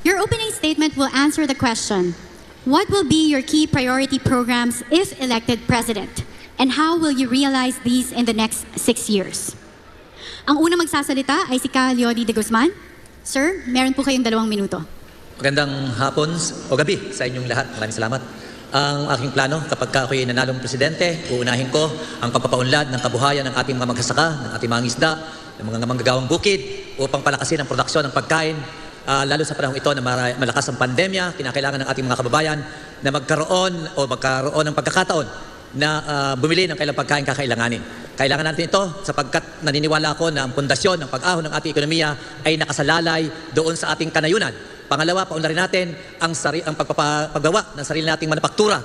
Your opening statement will answer the question, what will be your key priority programs if elected president? And how will you realize these in the next 6 years? Ang una magsasalita ay si LEODY de Guzman. Sir, meron po kayong 2 minuto. Magandang hapon o gabi sa inyong lahat. Maraming salamat. Ang aking plano kapag ako'y nanalong presidente, uunahin ko ang pagpapaunlad ng kabuhayan ng ating mga magsasaka, ng ating mga isda, ng mga manggagawang bukid upang palakasin ang produksyon ng pagkain. Lalo sa panahon ito na malakas ang pandemya, kinakailangan ng ating mga kababayan na magkaroon ng pagkakataon na bumili ng kailang pagkain kakailanganin. Kailangan natin ito sapagkat naniniwala ako na ang pundasyon ng pag-ahon ng ating ekonomiya ay nakasalalay doon sa ating kanayunan. Pangalawa, paunlarin natin ang paggawa ng sarili nating manufaktura.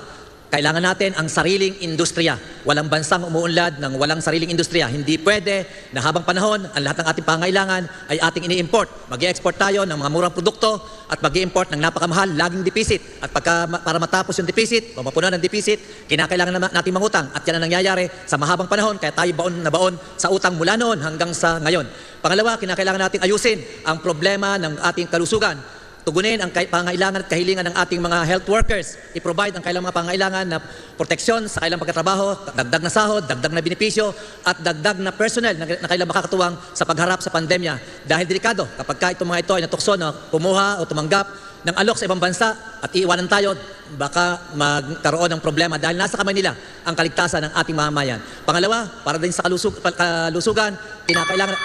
Kailangan natin ang sariling industriya. Walang bansang umuunlad ng walang sariling industriya. Hindi pwede na habang panahon, ang lahat ng ating pangailangan ay ating ini-import. Mag-i-export tayo ng mga murang produkto at mag-i-import ng napakamahal, laging deficit. At para matapos yung deficit, o mapuno ng deficit, kinakailangan natin mangutang. At yan ang nangyayari sa mahabang panahon, kaya tayo baon na baon sa utang mula noon hanggang sa ngayon. Pangalawa, kinakailangan natin ayusin ang problema ng ating kalusugan. Tugunin ang pangailangan at kahilingan ng ating mga health workers. I-provide ang kailang mga pangailangan na proteksyon sa kailang pagkatrabaho, dagdag na sahod, dagdag na benepisyo, at dagdag na personnel na kailang makakatuwang sa pagharap sa pandemya. Dahil delikado, kapag itong mga ito ay natukso na kumuha o tumanggap ng alok sa ibang bansa at iiwanan tayo, baka magkaroon ng problema dahil nasa kamay nila ang kaligtasan ng ating mamamayan. Pangalawa, para din sa kalusugan, kinakailangan...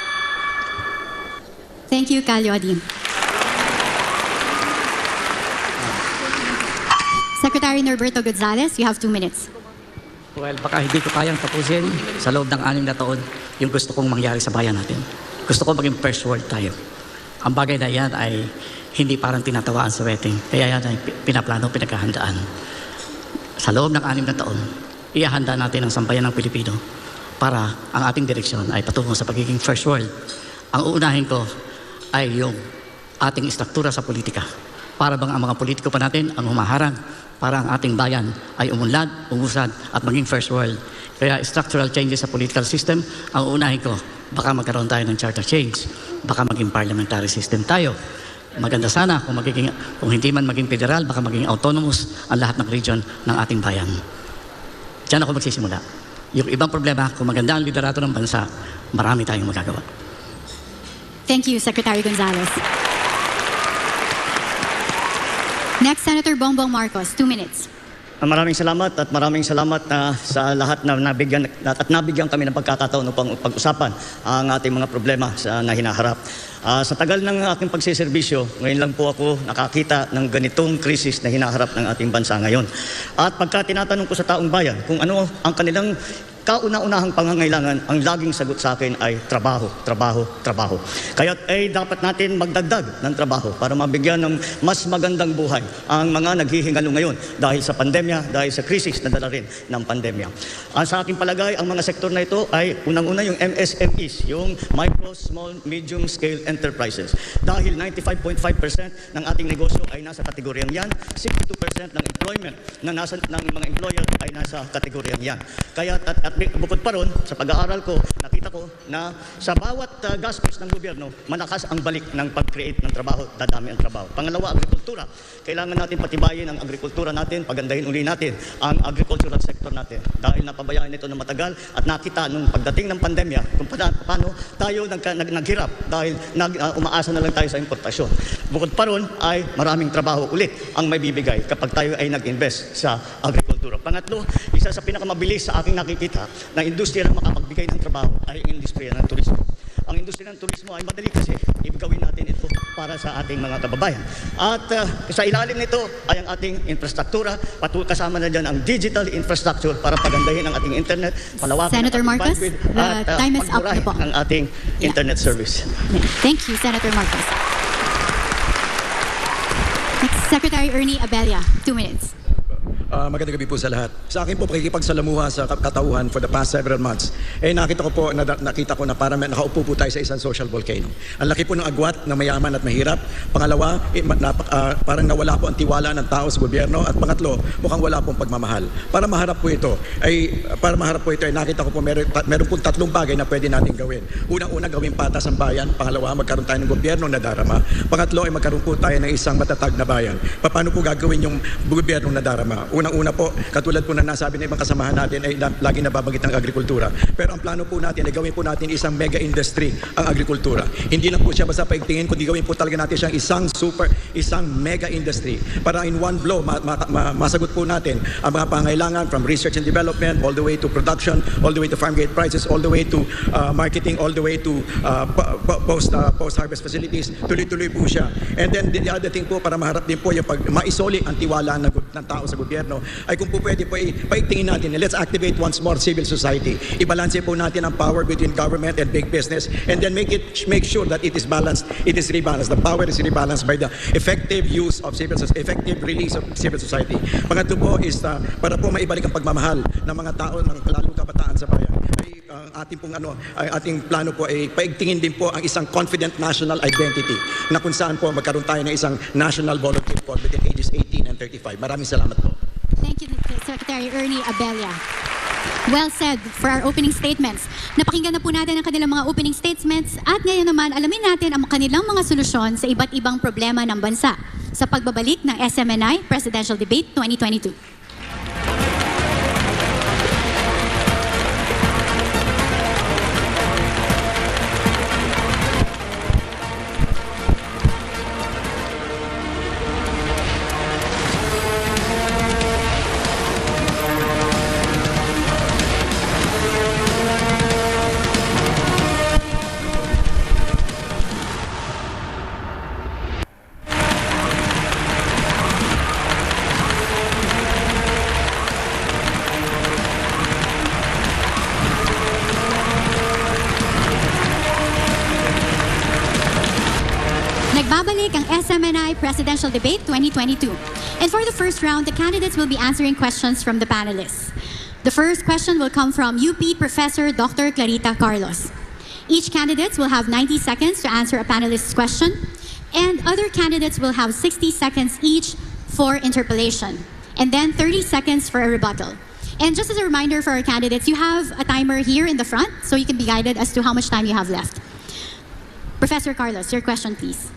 Thank you, LEODY. Secretary Norberto Gonzales, you have 2 minutes. Well, baka hindi ko kayang tapusin sa loob ng 6 na taon yung gusto kong mangyari sa bayan natin. Gusto ko maging first world tayo. Ang bagay na yan ay hindi parang tinatawaan sa wedding. Kaya yan ay pinaplano, pinaghahandaan. Sa loob ng 6 na taon, ihahanda natin ang sambayan ng Pilipino para ang ating direksyon ay patungo sa pagiging first world. Ang uunahin ko ay yung ating istruktura sa politika. Para bang ang mga politiko pa natin ang humaharang para ang ating bayan ay umunlad, umusad at maging first world. Kaya structural changes sa political system, ang unahin ko, baka magkaroon tayo ng charter change, baka maging parliamentary system tayo. Maganda sana kung hindi man maging federal, baka maging autonomous ang lahat ng region ng ating bayan. Diyan ako magsisimula. Yung ibang problema, kung maganda ang liderato ng bansa, marami tayong magagawa. Thank you, Secretary Gonzales. Next, Senator Bongbong Marcos, 2 minutes. Maraming salamat sa lahat na nabigyan kami ng pagkakataon upang pag-usapan ang ating mga problema na hinaharap. Sa tagal ng aking pagsiservisyo, ngayon lang po ako nakakita ng ganitong krisis na hinaharap ng ating bansa ngayon. At pagka tinatanong ko sa taong bayan kung ano ang kanilang kauna-unahang pangangailangan, ang laging sagot sa akin ay trabaho, trabaho, trabaho. Kaya dapat natin magdagdag ng trabaho para mabigyan ng mas magandang buhay ang mga naghihingalo ngayon dahil sa pandemya, dahil sa krisis na dala rin ng pandemya. Sa aking palagay, ang mga sektor na ito ay unang-una yung MSMEs, yung Micro, Small, Medium Scale Enterprises. Dahil 95.5% ng ating negosyo ay nasa kategoryang yan, 62% ng employment ng mga employer ay nasa kategoryang yan. Kaya at bukod pa ron, sa pag-aaral ko, nakita ko na sa bawat gastos ng gobyerno, malakas ang balik ng pag-create ng trabaho, dadami ang trabaho. Pangalawa, agrikultura. Kailangan natin patibayin ang agrikultura natin, pagandahin uli natin ang agricultural sector natin. Dahil napabayaan ito na matagal at nakita nung pagdating ng pandemya kung paano tayo naghirap dahil umaasa na lang tayo sa importasyon. Bukod pa ron ay maraming trabaho ulit ang may bibigay kapag tayo ay nag-invest sa agrikultura. Pangatlo, isa sa pinakamabilis sa aking nakikita na industriya na makapagbigay ng trabaho ay ang industriya ng turismo. Ang industriya ng turismo ay madali kasi ibigawin natin ito para sa ating mga kababayan. At sa ilalim nito ay ang ating infrastruktura, kasama na dyan ang digital infrastructure para pagandahin ang ating internet, palawakin Senator Marcos, the time is up na po. Ang ating internet service. Thank you, Senator Marcos. Next, Secretary Ernie Abella, 2 minutes. Magandang gabi po sa lahat. Sa akin po, pakikipagsalamuha sa katauhan for the past several months, nakita ko na parang nakaupo po tayo sa isang social volcano. Ang laki po ng agwat na mayaman at mahirap. Pangalawa, parang nawala po ang tiwala ng tao sa gobyerno. At pangatlo, mukhang wala pong pagmamahal. Para maharap po ito, ay nakita ko po meron pong tatlong bagay na pwede natin gawin. Unang-una, gawing patas ang bayan. Pangalawa, magkaroon tayo ng gobyerno na darama. Pangatlo, ay magkaroon po tayo ng isang matatag na bayan. Paano po gagawin yung gobyerno na darama? Unang-una po, katulad po na nasabi ng ibang kasamahan natin ay lagi nababanggit ang agrikultura. Pero ang plano po natin ay gawin po natin isang mega industry ang agrikultura. Hindi lang po siya basta paigtingin, kundi gawin po talaga natin siyang isang mega industry. Para in one blow, masagot po natin ang mga pangailangan from research and development, all the way to production, all the way to farm gate prices, all the way to marketing, all the way to post-harvest facilities. Tuloy-tuloy po siya. And then the other thing po, para maharap din po yung maisoli ang tiwala ng tao sa gobyerno, ay kung po pwede po paigtingin natin, let's activate once more civil society. Ibalanse po natin ang power between government and big business, and then make sure that it is balanced, it is rebalanced. The power is rebalanced by the effective use of effective release of civil society. Pangatlo po is para po maibalik ang pagmamahal ng mga tao, ng lalong kabataan sa bayan. Ating plano po ay paigtingin din po ang isang confident national identity na kung saan po magkaroon tayo ng isang national volunteer corps between ages 18 and 35. Maraming salamat po. Thank you, Secretary Ernie Abella. Well said for our opening statements. Napakinggan na po natin ang kanilang mga opening statements at ngayon naman alamin natin ang kanilang mga solusyon sa iba't ibang problema ng bansa sa pagbabalik ng SMNI Presidential Debate 2022. Nagbabalik ang SMNI Presidential Debate 2022. And for the first round, the candidates will be answering questions from the panelists. The first question will come from UP Professor Dr. Clarita Carlos. Each candidate will have 90 seconds to answer a panelist's question, and other candidates will have 60 seconds each for interpellation, and then 30 seconds for a rebuttal. And just as a reminder for our candidates, you have a timer here in the front, so you can be guided as to how much time you have left. Professor Carlos, your question, please.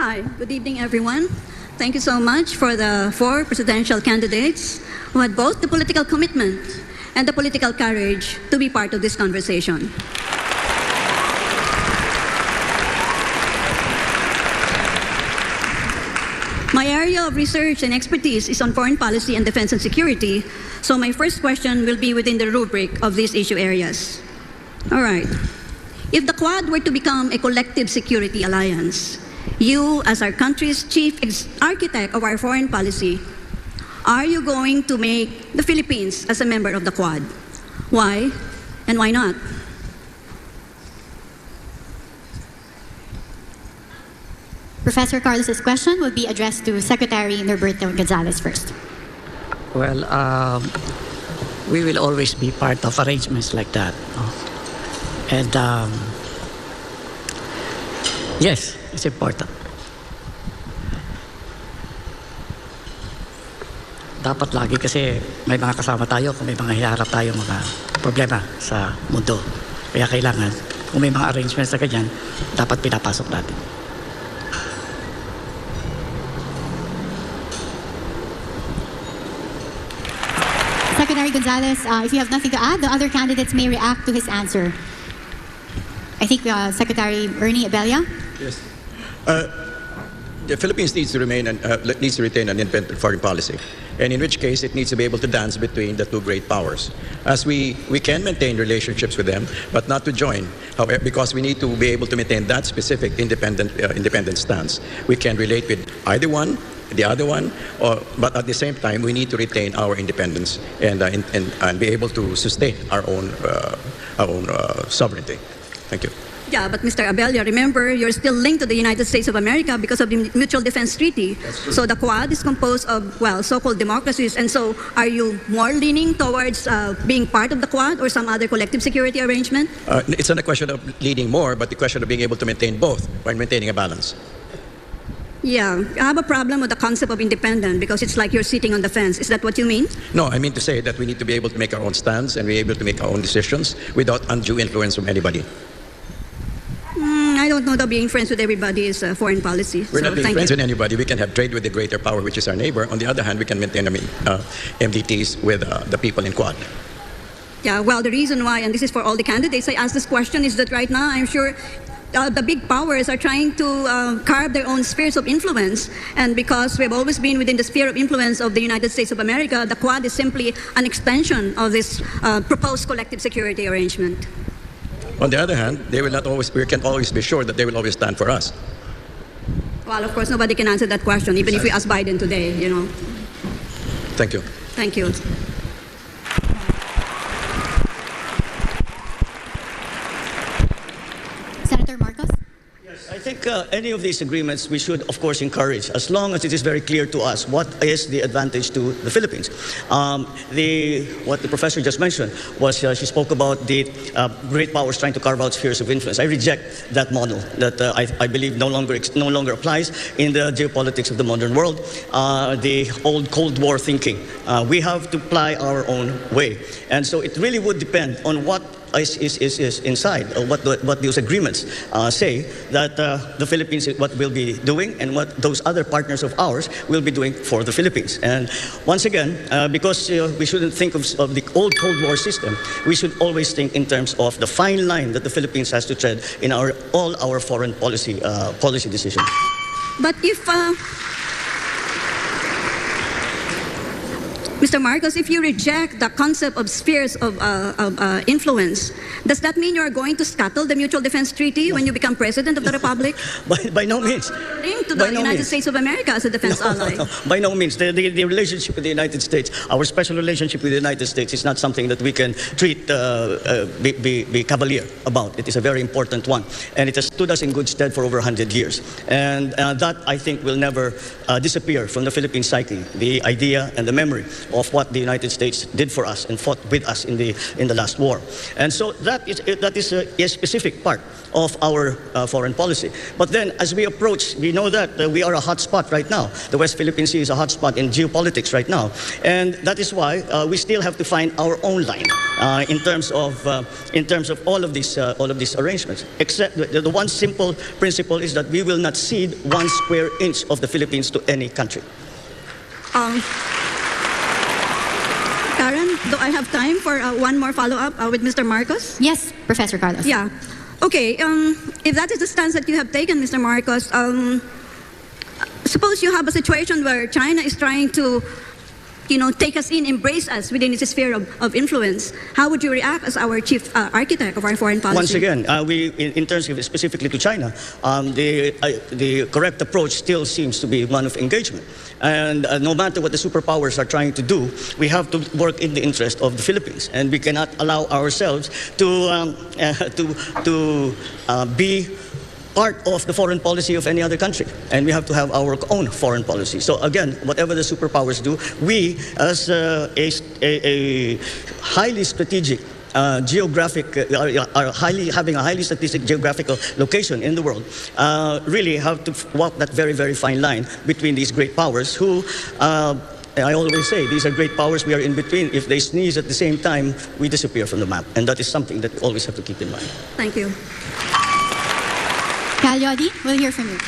Hi, good evening, everyone. Thank you so much for the 4 presidential candidates who had both the political commitment and the political courage to be part of this conversation. My area of research and expertise is on foreign policy and defense and security, so my first question will be within the rubric of these issue areas. All right. If the Quad were to become a collective security alliance, you, as our country's chief architect of our foreign policy, are you going to make the Philippines as a member of the Quad? Why and why not? Professor Carlos's question will be addressed to Secretary Norberto Gonzales first. Well, we will always be part of arrangements like that. And yes, it's important. Dapat lagi kasi may mga kasama tayo kung may mga hiharap tayo mga problema sa mundo. Kaya kailangan, kung may mga arrangements na ganyan, dapat pinapasok natin. Secretary Gonzales, if you have nothing to add, the other candidates may react to his answer. I think Secretary Ernie Abella. Yes. The Philippines needs to retain an independent foreign policy, and in which case it needs to be able to dance between the two great powers. As we can maintain relationships with them, but not to join. However, because we need to be able to maintain that specific independent stance. We can relate with either one, the other one, but at the same time we need to retain our independence and be able to sustain our own sovereignty. Thank you. Yeah, but Mr. Abella, remember, you're still linked to the United States of America because of the Mutual Defense Treaty. So the Quad is composed of, well, so-called democracies. And so are you more leaning towards being part of the Quad or some other collective security arrangement? It's not a question of leading more, but the question of being able to maintain both while maintaining a balance. Yeah, I have a problem with the concept of independent because it's like you're sitting on the fence. Is that what you mean? No, I mean to say that we need to be able to make our own stands and be able to make our own decisions without undue influence from anybody. I don't know that being friends with everybody is foreign policy. We're not being thank friends you. with anybody. We can have trade with the greater power, which is our neighbor. On the other hand, we can maintain MDTs with the people in Quad. Yeah, well, the reason why, and this is for all the candidates, I asked this question is that right now I'm sure the big powers are trying to carve their own spheres of influence. And because we've always been within the sphere of influence of the United States of America, the Quad is simply an extension of this proposed collective security arrangement. On the other hand, they will not always, we can always be sure that they will always stand for us. Well, of course, nobody can answer that question, even if we ask Biden today, you know. Thank you. Thank you. Senator Marcos? I think any of these agreements we should, of course, encourage, as long as it is very clear to us what is the advantage to the Philippines. What the professor just mentioned was she spoke about the great powers trying to carve out spheres of influence. I reject that model that I believe no longer applies in the geopolitics of the modern world. The old Cold War thinking. We have to apply our own way. And so it really would depend on what is inside, what those agreements say that the Philippines what will be doing and what those other partners of ours will be doing for the Philippines. And once again, because we shouldn't think of the old Cold War system, we should always think in terms of the fine line that the Philippines has to tread in all our foreign policy decisions. But if, Mr. Marcos, if you reject the concept of spheres of influence, does that mean you are going to scuttle the Mutual Defense Treaty when you become President of the Republic? By no means. Linked to the United States of America as a defense ally. No, by no means. The relationship with the United States, our special relationship with the United States is not something that we can treat, be cavalier about. It is a very important one. And it has stood us in good stead for over 100 years. And that, I think, will never disappear from the Philippine psyche, the idea and the memory of what the United States did for us and fought with us in the last war. And so that is a specific part of our foreign policy. But then as we approach, we know that we are a hot spot right now. The West Philippine Sea is a hot spot in geopolitics right now. And that is why we still have to find our own line in terms of all of these arrangements. Except the one simple principle is that we will not cede 1 square inch of the Philippines to any country. Karen, do I have time for one more follow-up with Mr. Marcos? Yes, Professor Carlos. Yeah. Okay, if that is the stance that you have taken, Mr. Marcos, suppose you have a situation where China is trying to, take us in, embrace us within its sphere of influence. How would you react as our chief architect of our foreign policy? Once again, in terms of specifically to China, the correct approach still seems to be one of engagement. And no matter what the superpowers are trying to do, we have to work in the interest of the Philippines, and we cannot allow ourselves to be part of the foreign policy of any other country, and we have to have our own foreign policy. So again, whatever the superpowers do, we as a highly strategic having a highly strategic geographical location in the world, really have to walk that very, very fine line between these great powers who, I always say, these are great powers, we are in between. If they sneeze at the same time, we disappear from the map. And that is something that we always have to keep in mind. Thank you. LEODY, we'll hear from you.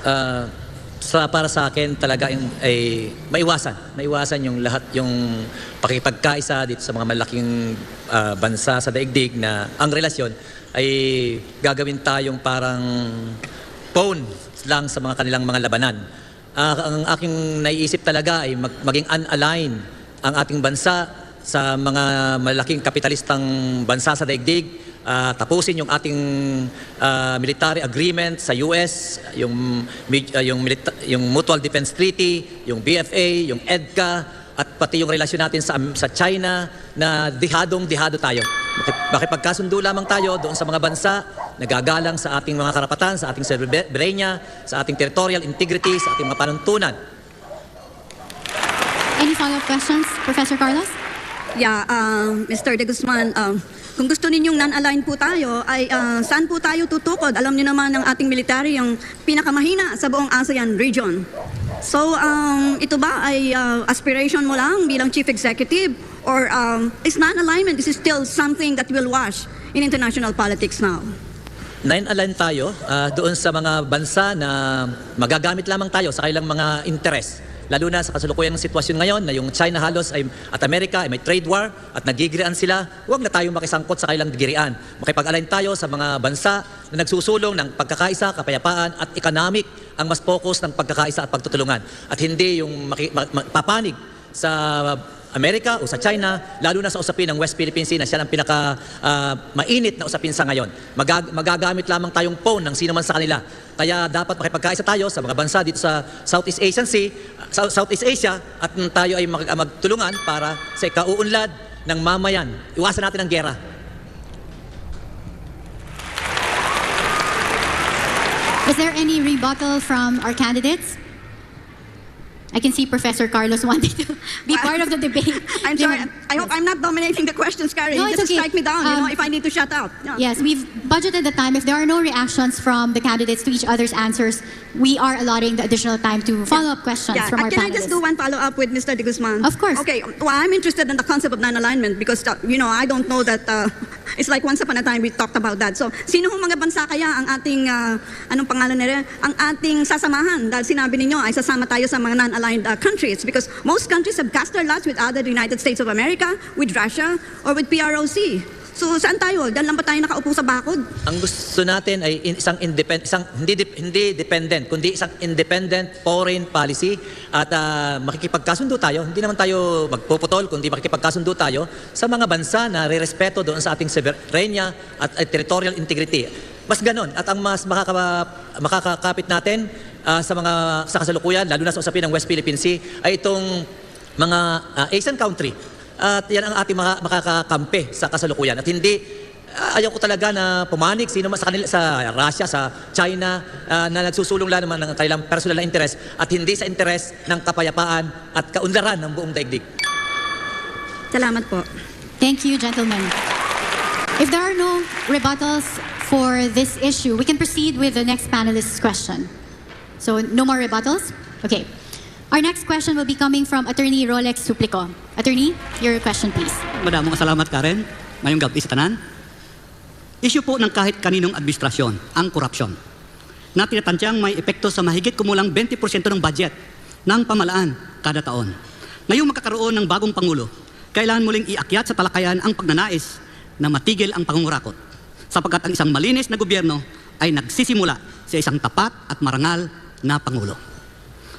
Para sa akin talaga ay maiwasan yung lahat yung pakipagkaisa dito sa mga malaking bansa sa daigdig na ang relasyon ay gagawin tayong parang pawn lang sa mga kanilang mga labanan. Ang aking naiisip talaga ay maging unaligned ang ating bansa sa mga malaking kapitalistang bansa sa daigdig. Tapusin yung ating military agreement sa US, yung Mutual Defense Treaty, yung BFA, yung EDCA, at pati yung relasyon natin sa China na dihadong-dihado tayo. makipagkasundo lamang tayo doon sa mga bansa na gagalang sa ating mga karapatan, sa ating soberanya, sa ating territorial integrity, sa ating mga panuntunan. Any follow-up questions, Professor Carlos? Yeah, Mr. De Guzman, kung gusto ninyong non-aligned po tayo, ay saan po tayo tutukod? Alam niyo naman ng ating military yung pinakamahina sa buong ASEAN region. So, ito ba ay aspiration mo lang bilang chief executive? Or is non-alignment, this is still something that will wash in international politics now? Non-aligned tayo doon sa mga bansa na magagamit lamang tayo sa kailang mga interes. Lalo na sa kasalukuyang sitwasyon ngayon na yung China halos at Amerika ay may trade war at nagigirian sila, huwag na tayong makisangkot sa kailang girian. Makipag-align tayo sa mga bansa na nagsusulong ng pagkakaisa, kapayapaan at economic ang mas focus ng pagkakaisa at pagtutulungan. At hindi yung papanig sa Amerika o sa China, lalo na sa usapin ng West Philippine Sea na siya ang mainit na usapin sa ngayon. Magagamit lamang tayong phone ng sino man sa kanila. Kaya dapat makipagkaisa tayo sa mga bansa dito sa Southeast Asia at tayo ay magtulungan para sa ikauunlad ng mamayan. Iwasan natin ang giyera. Is there any rebuttal from our candidates? I can see Professor Carlos wanting to be part of the debate. I'm sorry, I hope I'm not dominating the questions, Karen. No, it's Just okay. strike me down, if I need to shut up. Yeah. Yes, we've budgeted the time. If there are no reactions from the candidates to each other's answers, we are allotting the additional time to follow-up questions from our Can I panelists. just do one follow-up with Mr. De Guzman? Of course. Okay, well, I'm interested in the concept of non-alignment because, I don't know that, it's like once upon a time we talked about that. So, sino hong mga bansa kaya ang ating, anong pangalan nila? Ang ating sasamahan? Dahil sinabi ninyo ay sasama tayo sa mga non-aligned countries because most countries have cast their lots with either the United States of America, with Russia, or with PROC. So, saan tayo? Diyan lang ba tayo nakaupo sa bakod? Ang gusto natin ay hindi dependent, kundi isang independent foreign policy at makikipagkasundo tayo. Hindi naman tayo magpuputol, kundi makikipagkasundo tayo sa mga bansa na re-respeto doon sa ating soberanya at territorial integrity. Mas ganon. At ang mas makakakapit natin sa kasalukuyan, lalo na sa usapin ng West Philippine Sea, ay itong mga Asian country. At yan ang ating makakakampi sa kasalukuyan. At hindi, ayaw ko talaga na pumanig sino man sa kanila, sa Russia, sa China, na nagsusulong lang naman ng kanilang personal na interes at hindi sa interes ng kapayapaan at kaunlaran ng buong daigdig. Salamat po. Thank you, gentlemen. If there are no rebuttals for this issue, we can proceed with the next panelist's question. So, no more rebuttals? Okay. Our next question will be coming from Attorney Rolex Suplico. Attorney, your question please. Madamong salamat, Karen. Ngayong gabi sa tanan. Issue po ng kahit kaninong administrasyon, ang korupsyon, na tinatansyang may epekto sa mahigit kumulang 20% ng budget ng pamalaan kada taon. Ngayong makakaroon ng bagong Pangulo, kailangan muling iakyat sa talakayan ang pagnanais na matigil ang pangungurakot, sapagkat ang isang malinis na gobyerno ay nagsisimula sa isang tapat at marangal na Pangulo.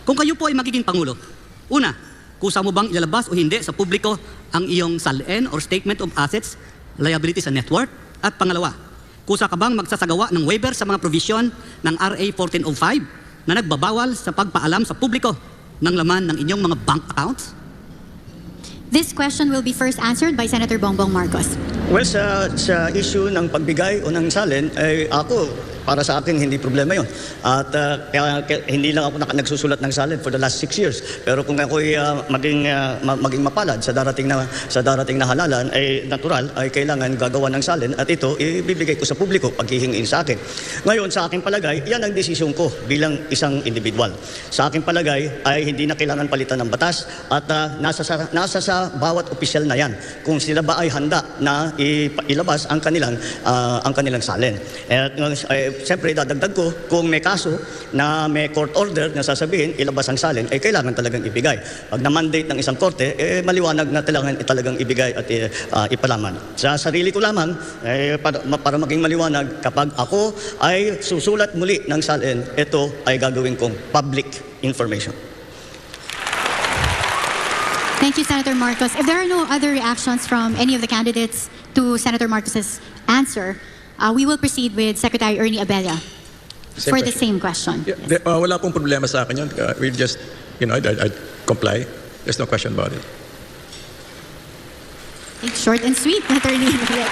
Kung kayo po ay magiging Pangulo, una, kusa mo bang ilalabas o hindi sa publiko ang iyong SALN or Statement of Assets, Liabilities and Net Worth? At pangalawa, kusa ka bang magsasagawa ng waiver sa mga provision ng RA 1405 na nagbabawal sa pagpaalam sa publiko ng laman ng inyong mga bank accounts? This question will be first answered by Senator Bongbong Marcos. Well, sa issue ng pagbigay o ng salin, ay ako, para sa akin, hindi problema yon. At kaya hindi lang ako nagsusulat ng salin for the last 6 years. Pero kung ako'y maging mapalad sa darating na halalan, ay natural, ay kailangan gagawa ng salin at ito, ibibigay ko sa publiko paghihingiin sa akin. Ngayon, sa aking palagay, yan ang desisyon ko bilang isang individual. Sa aking palagay, ay hindi na kailangan palitan ng batas at nasa sa bawat opisyal na yan. Kung sila ba ay handa na ilabas ang kanilang salin. Siyempre, dadagdag ko, kung may kaso na may court order na sasabihin, ilabas ang salin, ay kailangan talagang ibigay. Pag na-mandate ng isang korte, maliwanag na talagang ibigay at ipalaman. Sa sarili ko lamang, para maging maliwanag, kapag ako ay susulat muli ng salin, ito ay gagawin kong public information. Thank you, Senator Marcos. If there are no other reactions from any of the candidates to Senator Marcos's answer, we will proceed with Secretary Ernie Abella for the same question. Yeah, wala pong problema sa akin yun. We'll just, I'd comply. There's no question about it. Short and sweet, Attorney Rolex.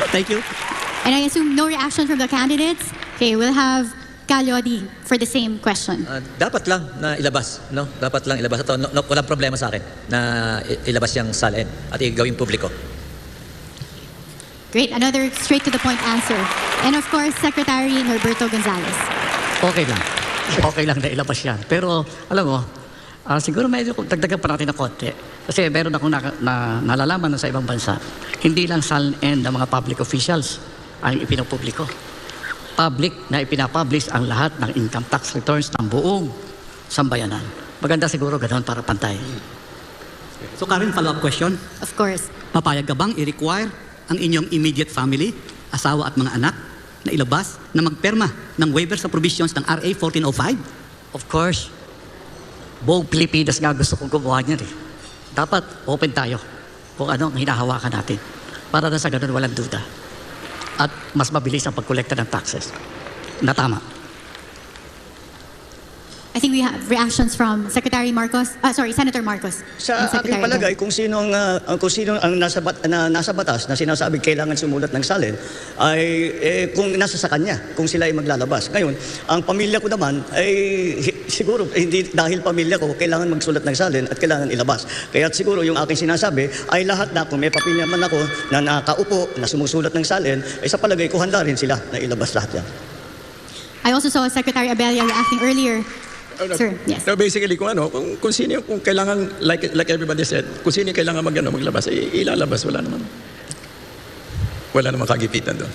Thank you. And I assume no reaction from the candidates. Okay, we'll have LEODY for the same question. Dapat lang na ilabas, no? Dapat lang ilabas ito. Walang problema sa akin na ilabas yung salin at igawing publiko. Great, another straight to the point answer. And of course, Secretary Norberto Gonzales. Okay lang. Okay lang na ilabas yan. Pero, alam mo, siguro medyo dagdagan pa natin ng konti. Kasi meron akong nalalaman na sa ibang bansa. Hindi lang SALN ng mga public officials ang ipinapubliko. Public na ipinapublish ang lahat ng income tax returns ng buong sambayanan. Maganda siguro ganoon para pantay. So Karen, follow-up question. Of course. Papayag ka bang i-require ang inyong immediate family, asawa at mga anak na ilabas na magperma ng waiver sa provisions ng RA 1405? Of course, buong Pilipinas nga gusto kong gumawa niyan eh. Dapat open tayo kung ano ang hinahawakan natin. Para na sa ganun walang duda. At mas mabilis ang pagkolekta ng taxes. Na tama. I think we have reactions from Secretary Marcos. Senator Marcos. Sa and aking Secretary palagay, Go. kung sino ang nasa batas na sinasabi kailangan sumulat ng salin, ay kung nasa sa kanya, kung sila ay maglalabas. Ngayon, ang pamilya ko naman ay siguro, hindi dahil pamilya ko, kailangan magsulat ng salin at kailangan ilabas. Kaya siguro yung aking sinasabi ay lahat na, kung may papilya man ako na nakaupo, na sumusulat ng salin, ay sa palagay ko handa rin sila na ilabas lahat yan. I also saw Secretary Abella reacting earlier. Sir, yes. No, basically, kung sino kung kailangan, like everybody said, kung sino yung kailangan maglabas, ilalabas, wala naman kagipitan doon.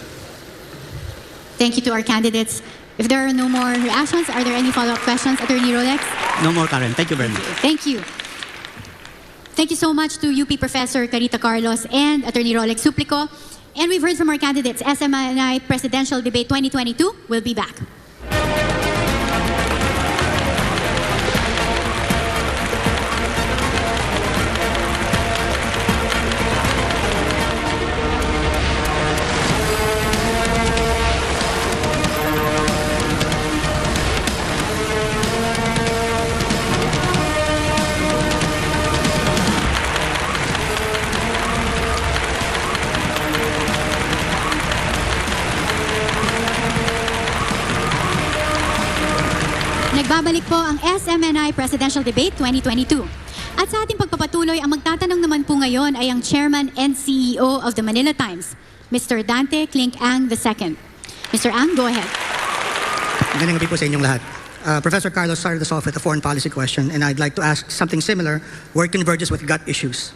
Thank you to our candidates. If there are no more reactions, are there any follow-up questions, Attorney Rolex? No more, Karen. Thank you very much. Thank you. Thank you so much to UP Professor Carita Carlos and Attorney Rolex Suplico. And we've heard from our candidates. SMNI Presidential Debate 2022 will be back. Nagbabalik po ang SMNI Presidential Debate 2022. At sa ating pagpapatuloy, ang magtatanong naman po ngayon ay ang Chairman and CEO of the Manila Times, Mr. Dante Clink Ang II. Mr. Ang, go ahead. Magandang gabi po sa inyong lahat. Professor Carlos started us off with a foreign policy question, and I'd like to ask something similar where it converges with gut issues.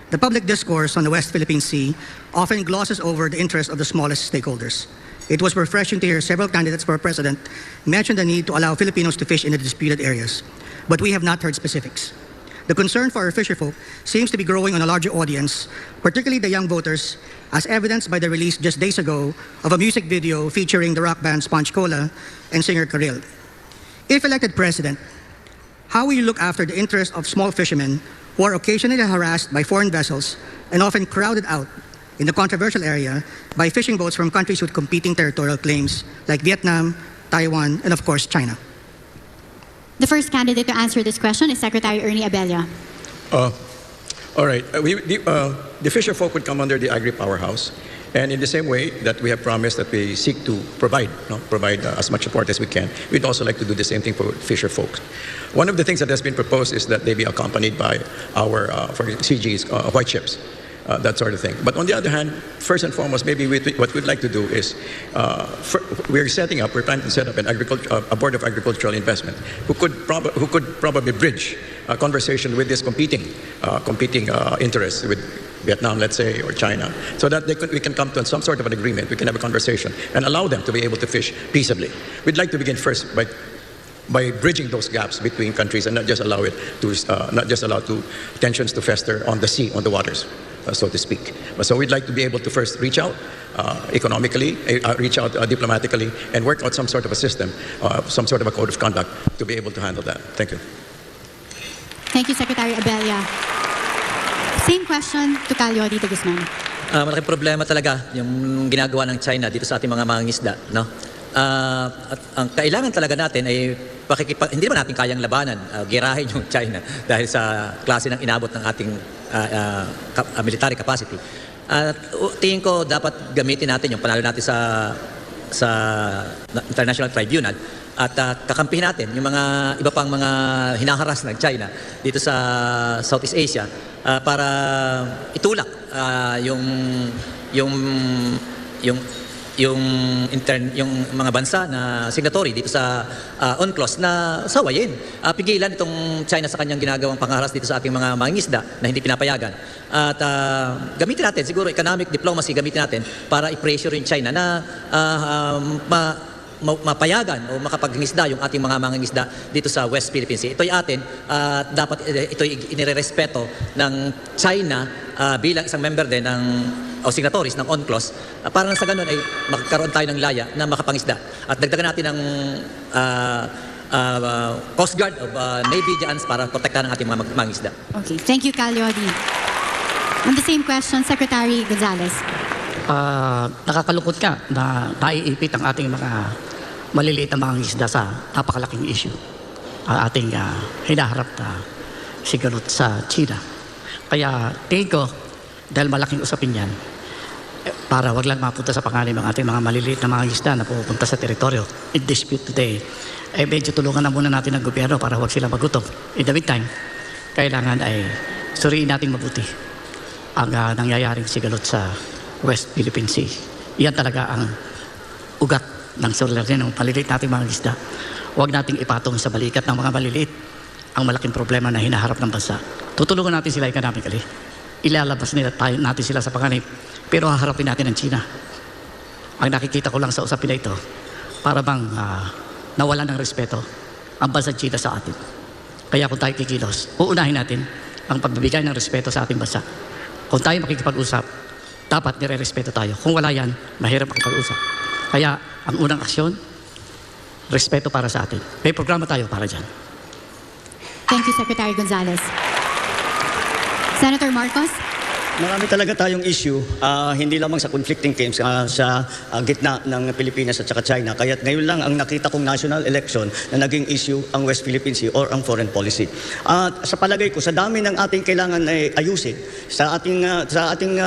The public discourse on the West Philippine Sea often glosses over the interests of the smallest stakeholders. It was refreshing to hear several candidates for president mention the need to allow Filipinos to fish in the disputed areas, but we have not heard specifics. The concern for our fisherfolk seems to be growing on a larger audience, particularly the young voters, as evidenced by the release just days ago of a music video featuring the rock band Sponge Cola and singer Karil. If elected president, how will you look after the interests of small fishermen who are occasionally harassed by foreign vessels and often crowded out in the controversial area by fishing boats from countries with competing territorial claims like Vietnam, Taiwan, and of course, China? The first candidate to answer this question is Secretary Ernie Abella. All right. The fisher folk would come under the agri-powerhouse. And in the same way that we have promised that we seek to provide as much support as we can, we'd also like to do the same thing for fisher folks. One of the things that has been proposed is that they be accompanied by our for CGs, white ships. That sort of thing. But on the other hand, first and foremost, maybe what we'd like to do is we're trying to set up a board of agricultural investment who could probably bridge a conversation with this competing interests with Vietnam, let's say, or China, so that we can come to some sort of an agreement. We can have a conversation and allow them to be able to fish peaceably. We'd like to begin first by bridging those gaps between countries and not just allow tensions to fester on the sea, on the waters, so to speak. So we'd like to be able to first reach out economically, reach out diplomatically, and work out some sort of a system, some sort of a code of conduct to be able to handle that. Thank you. Thank you, Secretary Abella. Same question to LEODY de Guzman. Malaking problema talaga yung ginagawa ng China dito sa ating mga mangingisda, no? At ang kailangan talaga natin ay hindi naman natin kayang labanan, girahin yung China dahil sa klase ng inabot ng ating military capacity. At tingin ko dapat gamitin natin yung panalo natin sa International Tribunal at kakampihin natin yung mga iba pang mga hinaharas ng China dito sa Southeast Asia para itulak yung mga bansa na signatory dito sa UNCLOS na sawayin. Pigilan itong China sa kanyang ginagawang pangharas dito sa ating mga mangingisda na hindi pinapayagan. At gamitin natin, siguro economic diplomacy gamitin natin para i-pressure yung China na mapayagan o makapaghingisda yung ating mga mangingisda dito sa West Philippine Sea. Ito'y atin, dapat ito'y inirerespeto ng China bilang isang member din o signatories ng UNCLOS para sa ganun ay magkaroon tayo ng laya na makapangisda. At dagdagan natin ng Coast Guard o Navy dyan para protektahan ang ating mga mangingisda. Okay, thank you, LEODY. On the same question, Secretary Gonzales. Nakakalungkot ka na naiipit ang ating mga maliliit na mga isda sa napakalaking issue. Ating hinaharap na sigalot sa China. Kaya tingin ko, dahil malaking usapin yan, para wag lang mapunta sa pangalim ng ating mga maliliit na mga isda na pupunta sa teritoryo in dispute today, medyo tulungan na muna natin ang gobyerno para wag sila magutom. In the meantime, kailangan ay suriin natin mabuti ang nangyayaring sigalot sa West Philippine Sea. Yan talaga ang ugat ng suliranin ng maliliit nating mga isda. Huwag nating ipatong sa balikat ng mga maliliit ang malaking problema na hinaharap ng bansa. Tutulungan natin sila economically. Ilalabas natin sila sa panganib. Pero haharapin natin ang China. Ang nakikita ko lang sa usapin na ito, para bang nawala ng respeto ang bansang China sa atin. Kaya kung tayo kikilos, uunahin natin ang pagbibigay ng respeto sa ating bansa. Kung tayo makikipag-usap, dapat nire-respeto tayo. Kung wala yan, mahirap makipag-usap. Kaya ang unang aksyon, respeto para sa atin. May programa tayo para dyan. Thank you, Secretary Gonzales. Senator Marcos? Marami talaga tayong issue, hindi lamang sa conflicting claims sa gitna ng Pilipinas at saka China. Kaya ngayon lang ang nakita kong national election na naging issue ang West Philippine Sea or ang foreign policy. Sa palagay ko, sa dami ng ating kailangan ayusin sa ating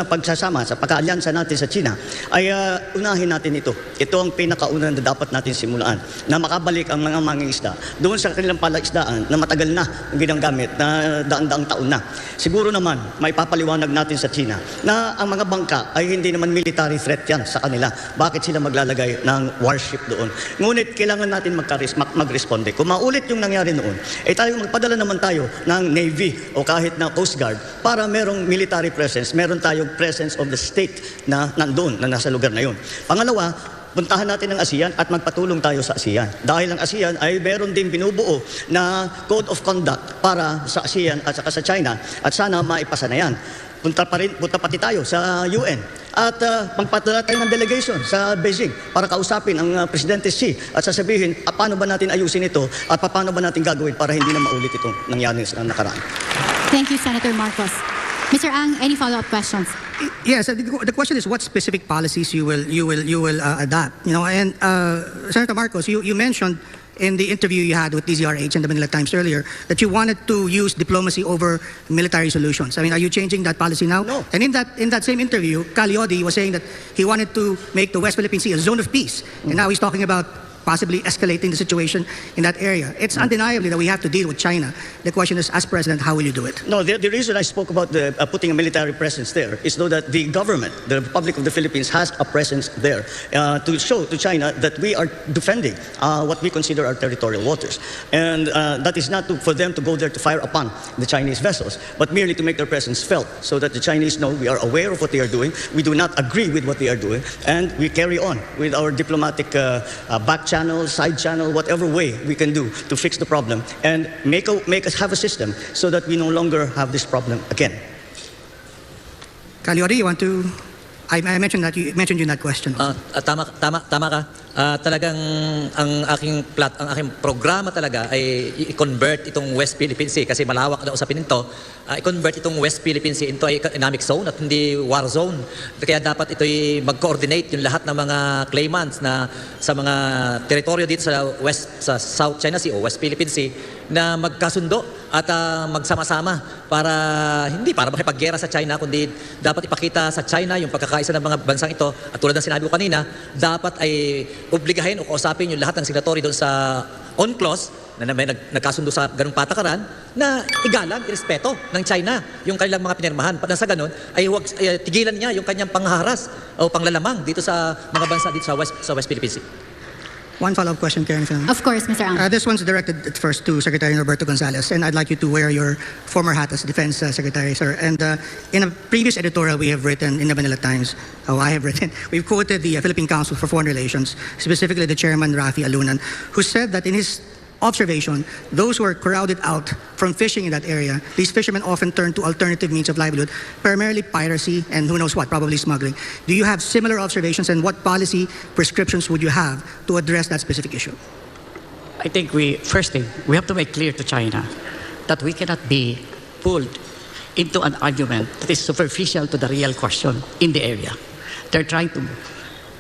pagsasama, sa pagkaalyansa natin sa China, ay unahin natin ito. Ito ang pinakauna na dapat natin simulaan, na makabalik ang mga mangingisda doon sa kanilang palaisdaan na matagal na ginagamit, na daan-daang taon na. Siguro naman, may papaliwanag natin sa China na ang mga bangka ay hindi naman military threat yan sa kanila. Bakit sila maglalagay ng warship doon? Ngunit kailangan natin mag-responde. Kung maulit yung nangyari noon, tayo magpadala naman tayo ng Navy o kahit na Coast Guard para merong military presence, meron tayong presence of the state na nandun, na nasa lugar na yun. Pangalawa, puntahan natin ang ASEAN at magpatulong tayo sa ASEAN. Dahil ang ASEAN ay meron din binubuo na code of conduct para sa ASEAN at saka sa China at sana maipasa na yan. Punta pati tayo sa UN at magpadala tayo ng delegation sa Beijing para kausapin ang Presidente Xi at sasabihin paano ba natin ayusin ito at paano ba natin gagawin para hindi na maulit itong nangyari sa nakaraan. Thank you, Senator Marcos. Mr. Ang, any follow-up questions? Yes, the question is what specific policies you will adopt. You know, and Senator Marcos, you mentioned in the interview you had with DZRH and the Manila Times earlier that you wanted to use diplomacy over military solutions. I mean, are you changing that policy now? No. And in that same interview, LEODY was saying that he wanted to make the West Philippine Sea a zone of peace. And now he's talking about possibly escalating the situation in that area. It's undeniably that we have to deal with China. The question is, as president, how will you do it? No, the reason I spoke about putting a military presence there is so that the government, the Republic of the Philippines, has a presence there to show to China that we are defending what we consider our territorial waters. And that is not for them to go there to fire upon the Chinese vessels, but merely to make their presence felt so that the Chinese know we are aware of what they are doing, we do not agree with what they are doing, and we carry on with our diplomatic back channel, side channel, whatever way we can do to fix the problem and make us have a system so that we no longer have this problem again. LEODY, you want to? I mentioned you in that question. Tama ka. talagang ang aking programa talaga ay i-convert itong West Philippine Sea kasi malawak na usapin nito. I-convert itong West Philippine Sea into economic zone at hindi war zone. Kaya dapat ito'y mag-coordinate yung lahat ng mga claimants na sa mga teritoryo dito sa South China Sea o West Philippine Sea na magkasundo at magsama-sama para hindi para makipaggera sa China kundi dapat ipakita sa China yung pagkakaisa ng mga bansang ito at tulad ng sinabi ko kanina dapat ay obligahin o kausapin yung lahat ng signatory doon sa UNCLOS na may nagkasundo sa ganung patakaran na igalang, irespeto ng China yung kanilang mga pinirmahan. Sa ganun ay huwag tigilan niya yung kanyang pangharas o panglalamang dito sa mga bansa dito sa West Philippine Sea. One follow-up question, Karen. Of course, Mr. Ang. This one's directed at first to Secretary Roberto Gonzales, and I'd like you to wear your former hat as Defense Secretary, sir. And in a previous editorial we have written in the Manila Times, I have written, we've quoted the Philippine Council for Foreign Relations, specifically the chairman, Rafi Alunan, who said that in his observation, those who are crowded out from fishing in that area, these fishermen often turn to alternative means of livelihood, primarily piracy and who knows what, probably smuggling. Do you have similar observations, and what policy prescriptions would you have to address that specific issue? I think first thing, we have to make clear to China that we cannot be pulled into an argument that is superficial to the real question in the area. They're trying to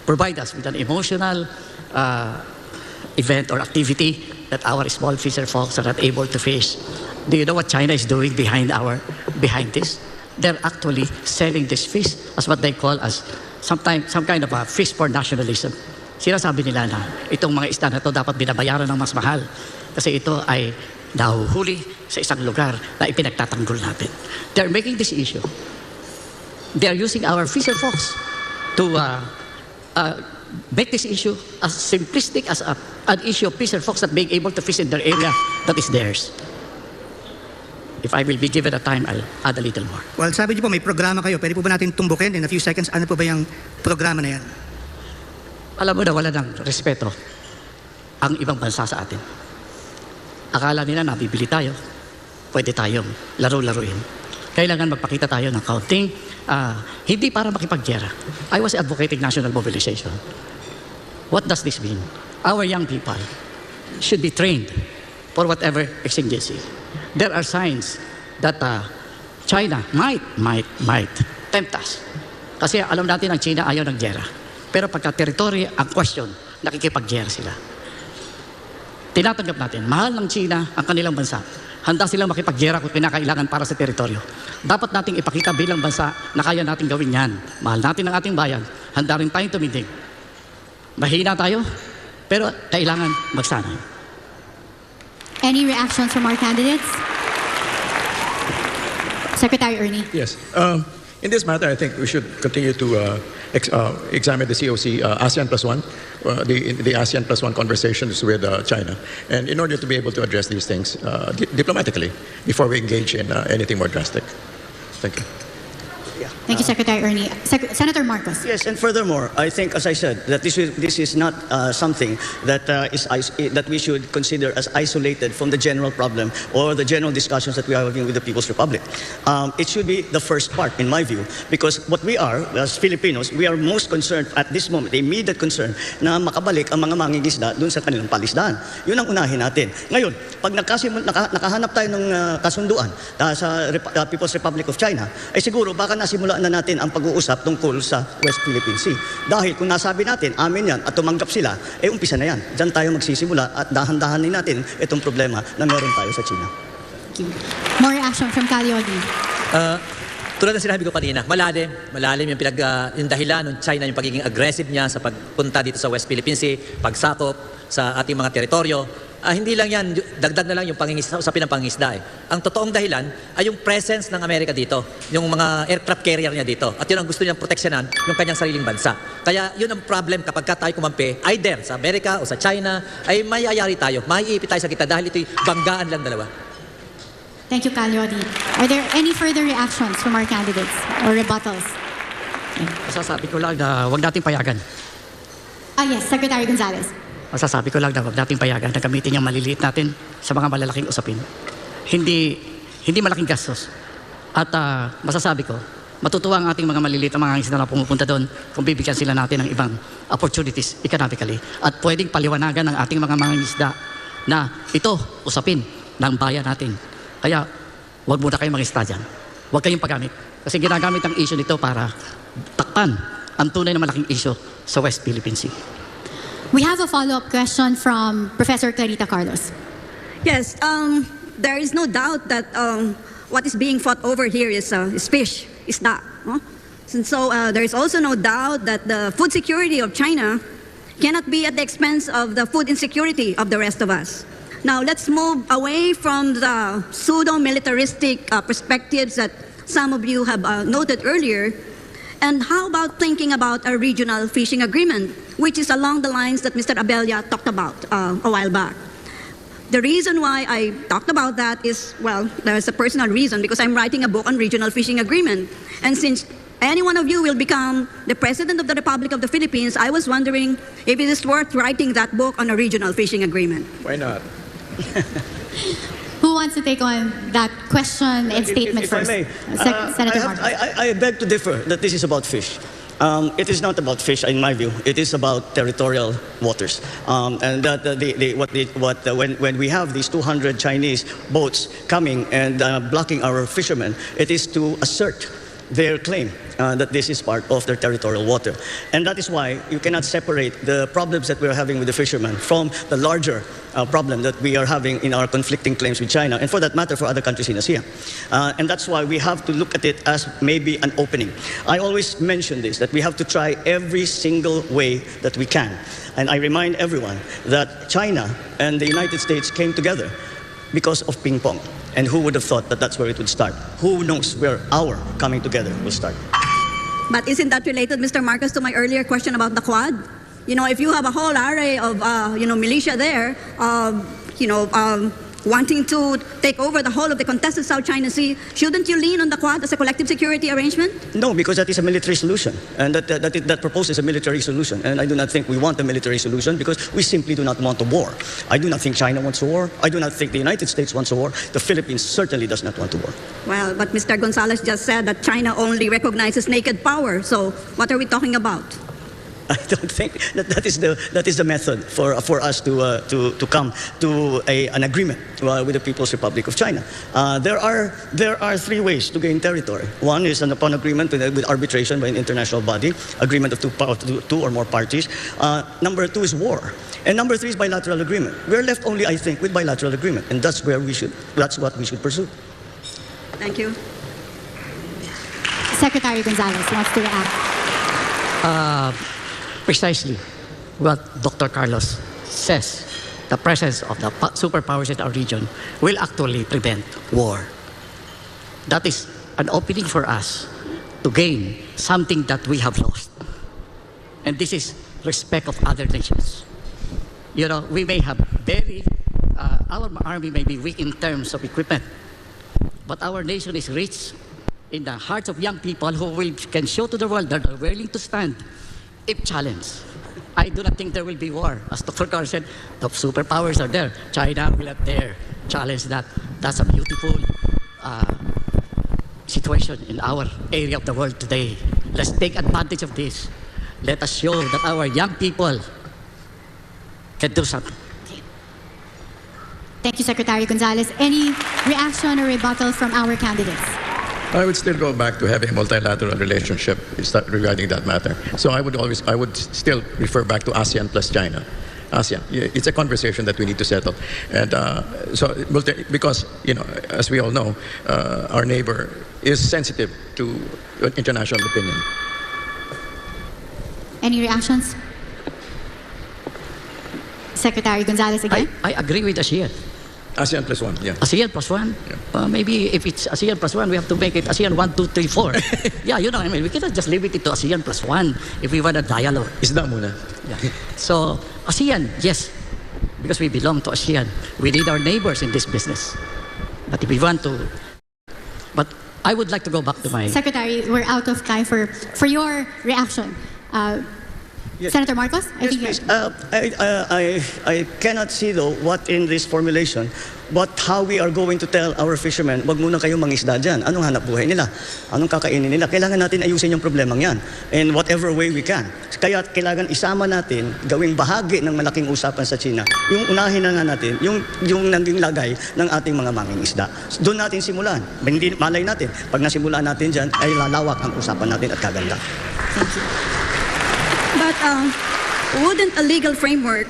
provide us with an emotional event or activity that our small fisher folks are not able to fish. Do you know what China is doing behind this? They're actually selling this fish as what they call as some kind of a fish for nationalism. Sinasabi nila na itong mga isda na ito dapat binabayaran ng mas mahal kasi ito ay nahuhuli sa isang lugar na ipinagtatanggol natin. They're making this issue. They're using our fisher folks to make this issue as simplistic as an issue of fisher folks not being able to fish in their area that is theirs. If I will be given a time, I'll add a little more. Well, sabi niyo po may programa kayo. Pwede po ba natin tumbukin in a few seconds? Ano po ba yung programa na yan? Alam mo na wala ng respeto ang ibang bansa sa atin. Akala nila nabibili tayo, pwede tayong laro-laruin. Kailangan magpakita tayo ng counting, hindi para makipaggera. I was advocating national mobilization. What does this mean? Our young people should be trained for whatever exigency. There are signs that China might tempt us. Kasi alam natin ang China ayaw ng gera. Pero pagka territory ang question, nakikipaggera sila. Tinatanggap natin, mahal ng China ang kanilang bansa. Handa silang makipaggera kung kinakailangan para sa teritoryo. Dapat nating ipakita bilang bansa na kaya nating gawin yan. Mahal natin ang ating bayan. Handa rin tayong tumindig. Mahina tayo, pero kailangan magsanay. Any reactions from our candidates? Secretary Ernie. Yes. In this matter, I think we should continue to examine the COC ASEAN +1, the ASEAN +1 conversations with China, and in order to be able to address these things diplomatically before we engage in anything more drastic. Thank you. Thank you, Secretary Ernie. Senator Marcos. Yes, and furthermore, I think, as I said, that this is not something that that we should consider as isolated from the general problem or the general discussions that we are having with the People's Republic. It should be the first part, in my view, because what we are, as Filipinos, we are most concerned at this moment, the immediate concern, na makabalik ang mga mangingisda dun sa kanilang palisdahan. Yun ang unahin natin. Ngayon, pag nakahanap tayo ng kasunduan sa People's Republic of China, ay siguro baka nasimulaan na natin ang pag-uusap tungkol sa West Philippine Sea. Dahil kung nasabi natin, amin yan, at tumanggap sila, umpisa na yan. Diyan tayo magsisimula at dahan-dahanin natin itong problema na meron tayo sa China. Thank you. More reaction from LEODY. Tulad na sinabi ko kanina, malalim yung yung dahilan ng China, yung pagiging aggressive niya sa pagpunta dito sa West Philippine Sea, pagsakop sa ating mga teritoryo. Hindi lang yan, dagdag na lang yung usapin ng pangingisda. Ang totoong dahilan ay yung presence ng Amerika dito, yung mga aircraft carrier niya dito. At yun ang gusto niyang proteksyonan, yung kanyang sariling bansa. Kaya yun ang problem kapag tayo kumampi, either sa Amerika o sa China, ay mayayari tayo, maiipit tayo sa kita dahil ito'y banggaan lang dalawa. Thank you, LEODY. Are there any further reactions from our candidates or rebuttals? Masasabi ko lang na huwag nating payagan. Yes, Secretary Gonzales. Masasabi ko lang na huwag nating payagan na gamitin yung maliliit natin sa mga malalaking usapin. Hindi malaking gastos. At masasabi ko, Matutuwa ang ating mga maliliit na mga isda na pumupunta doon kung bibigyan sila natin ng ibang opportunities economically. At pwedeng paliwanagan ng ating mga isda na ito, usapin ng bayan natin. Kaya, huwag muna kayong mag-isda dyan. Huwag kayong paggamit. Kasi ginagamit ang issue nito para takpan ang tunay na malaking issue sa West Philippine Sea. We have a follow-up question from Professor Clarita Carlos. Yes, there is no doubt that what is being fought over here is fish, isda. No? And so there is also no doubt that the food security of China cannot be at the expense of the food insecurity of the rest of us. Now let's move away from the pseudo-militaristic perspectives that some of you have noted earlier. And how about thinking about a regional fishing agreement, which is along the lines that Mr. Abella talked about a while back? The reason why I talked about that is, well, there's a personal reason, because I'm writing a book on regional fishing agreement. And since any one of you will become the President of the Republic of the Philippines, I was wondering if it is worth writing that book on a regional fishing agreement. Why not? Who wants to take on that question and statement if first? I may, Senator Marcos. I beg to differ that this is about fish. It is not about fish, in my view. It is about territorial waters. And that when we have these 200 Chinese boats coming and blocking our fishermen, it is to assert their claim that this is part of their territorial water. And that is why you cannot separate the problems that we're having with the fishermen from the larger problem that we are having in our conflicting claims with China, and for that matter, for other countries in ASEAN. And that's why we have to look at it as maybe an opening. I always mention this, that we have to try every single way that we can. And I remind everyone that China and the United States came together because of ping pong. And who would have thought that that's where it would start? Who knows where our coming together will start? But isn't that related, Mr. Marcos, to my earlier question about the Quad? You know, if you have a whole array of, militia there, wanting to take over the whole of the contested South China Sea, shouldn't you lean on the Quad as a collective security arrangement? No, because that is a military solution, and that proposes a military solution. And I do not think we want a military solution, because we simply do not want a war. I do not think China wants a war. I do not think the United States wants a war. The Philippines certainly does not want a war. Well, but Mr. Gonzalez just said that China only recognizes naked power. So what are we talking about? I don't think that is the method for us to come to an agreement with the People's Republic of China. There are three ways to gain territory. One is upon agreement with arbitration by an international body, agreement of two or more parties. Number two is war, and number three is bilateral agreement. We're left only, I think, with bilateral agreement, and that's what we should pursue. Thank you. Secretary Gonzalez wants to react. Precisely what Dr. Carlos says, the presence of the superpowers in our region will actually prevent war. That is an opening for us to gain something that we have lost. And this is respect of other nations. You know, we may have our army may be weak in terms of equipment, but our nation is rich in the hearts of young people who can show to the world that they're willing to stand if challenged. I do not think there will be war. As Dr. Carr said, the superpowers are there. China will not dare challenge that. That's a beautiful situation in our area of the world today. Let's take advantage of this. Let us show that our young people can do something. Thank you, Secretary Gonzalez. Any reaction or rebuttal from our candidates? I would still go back to having a multilateral relationship regarding that matter. So I would still refer back to ASEAN plus China. ASEAN, it's a conversation that we need to settle. And because, as we all know, our neighbor is sensitive to international opinion. Any reactions? Secretary Gonzalez again? I agree with ASEAN. ASEAN plus one, yeah. ASEAN plus one? Yeah. Maybe if it's ASEAN plus one, we have to make it ASEAN 1, 2, 3, 4. Yeah, we cannot just limit it to ASEAN plus one if we want a dialogue. Isda muna. Yeah. So, ASEAN, yes, because we belong to ASEAN. We need our neighbors in this business. But if we want to... But I would like to go back to my... Secretary, we're out of time for your reaction. Yes. Senator Marcos? Yes, please. I cannot see though what in this formulation, but how we are going to tell our fishermen, wag muna kayong mangisda dyan. Anong hanap buhay nila? Anong kakainin nila? Kailangan natin ayusin yung problemang yan in whatever way we can. Kaya kailangan isama natin, gawing bahagi ng malaking usapan sa China. Yung unahin na nga natin, yung naging lagay ng ating mga mangingisda. Doon natin simulan. Hindi malay natin. Pag nasimulan natin dyan, ay lalawak ang usapan natin at kaganda. But wouldn't a legal framework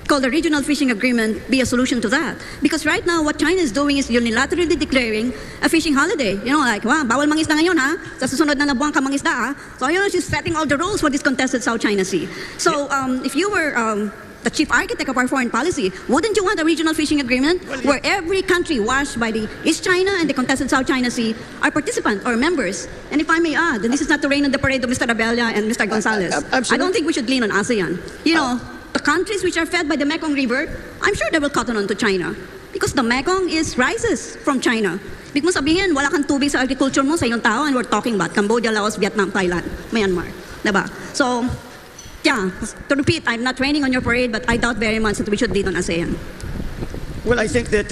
called the Regional Fishing Agreement be a solution to that? Because right now, what China is doing is unilaterally declaring a fishing holiday. You know, like, wow, bawal mangisda ngayon, ha? Sa susunod na buwan ka mangisda, ha? So, you know, she's setting all the rules for this contested South China Sea. So, if you were the chief architect of our foreign policy, wouldn't you want a regional fishing agreement where every country washed by the East China and the contested South China Sea are participants or members? And if I may add, and this is not to rain on the parade of Mr. Abella and Mr. Gonzalez, I don't think we should lean on ASEAN. You know, the countries which are fed by the Mekong River, I'm sure they will cotton on to China. Because the Mekong rises from China. Big mo sabihin, wala kang tubig sa agriculture mo sa iyong tao, and we're talking about Cambodia, Laos, Vietnam, Thailand, Myanmar. Diba? So, yeah, to repeat, I'm not raining on your parade, but I doubt very much that we should lead on ASEAN. Well, I think that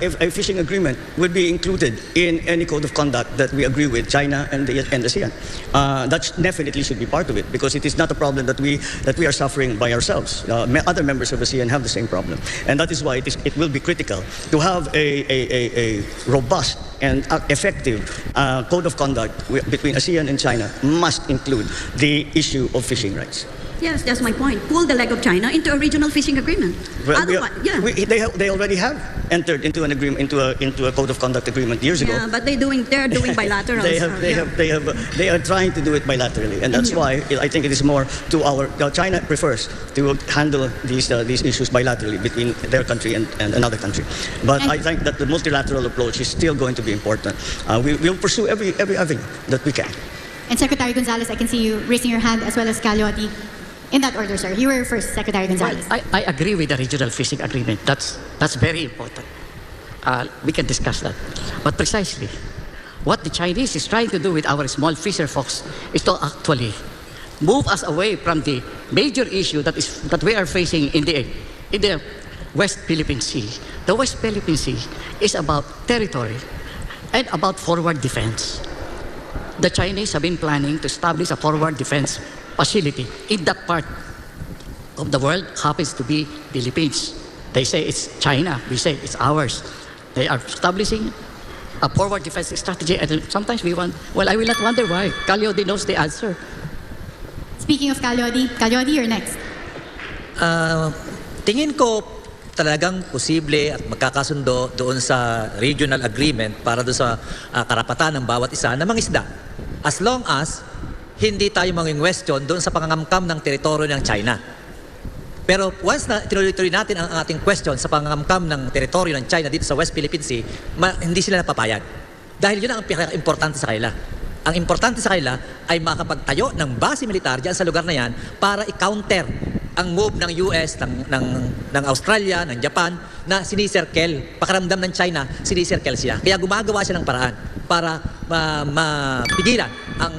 if a fishing agreement would be included in any code of conduct that we agree with China and the ASEAN, that definitely should be part of it, because it is not a problem that we are suffering by ourselves. Other members of ASEAN have the same problem, and that is why it will be critical to have a robust and effective code of conduct between ASEAN and China must include the issue of fishing rights. Yes, that's my point. Pull the leg of China into a regional fishing agreement. Well, Otherwise, they already have entered into an agreement, into a code of conduct agreement years ago. Yeah, but they're doing bilaterals. They are trying to do it bilaterally, and that's why I think it is more to China prefers to handle these issues bilaterally between their country and another country. But I think that the multilateral approach is still going to be important. We'll pursue every avenue that we can. And Secretary Gonzalez, I can see you raising your hand, as well as LEODY. In that order, sir. You were first, Secretary Gonzalez. Well, I agree with the regional fishing agreement. That's very important. We can discuss that. But precisely, what the Chinese is trying to do with our small fisher folks is to actually move us away from the major issue that we are facing in the West Philippine Sea. The West Philippine Sea is about territory and about forward defense. The Chinese have been planning to establish a forward defense facility in that part of the world. Happens to be Philippines. They say it's China. We say it's ours. They are establishing a forward defense strategy, and sometimes we want. Well, I will not wonder why. LEODY knows the answer. Speaking of LEODY, you're next. Tingin ko talagang posible at magkakasundo doon sa regional agreement para doon sa karapatan ng bawat isa na mangisda. As long as hindi tayo manging-question doon sa pangangamkam ng teritoryo ng China. Pero once na tinuloy-tuloy natin ang ating question sa pangangamkam ng teritoryo ng China dito sa West Philippine Sea, hindi sila napapayag. Dahil yun ang pinaka-importante sa kanila. Ang importante sa kanila ay makapagtayo ng base militar dyan sa lugar na yan para i-counter ang move ng US, ng Australia, ng Japan na sinisirkel, pakiramdam ng China, sinisirkel siya. Kaya gumagawa siya ng paraan para mapigilan ang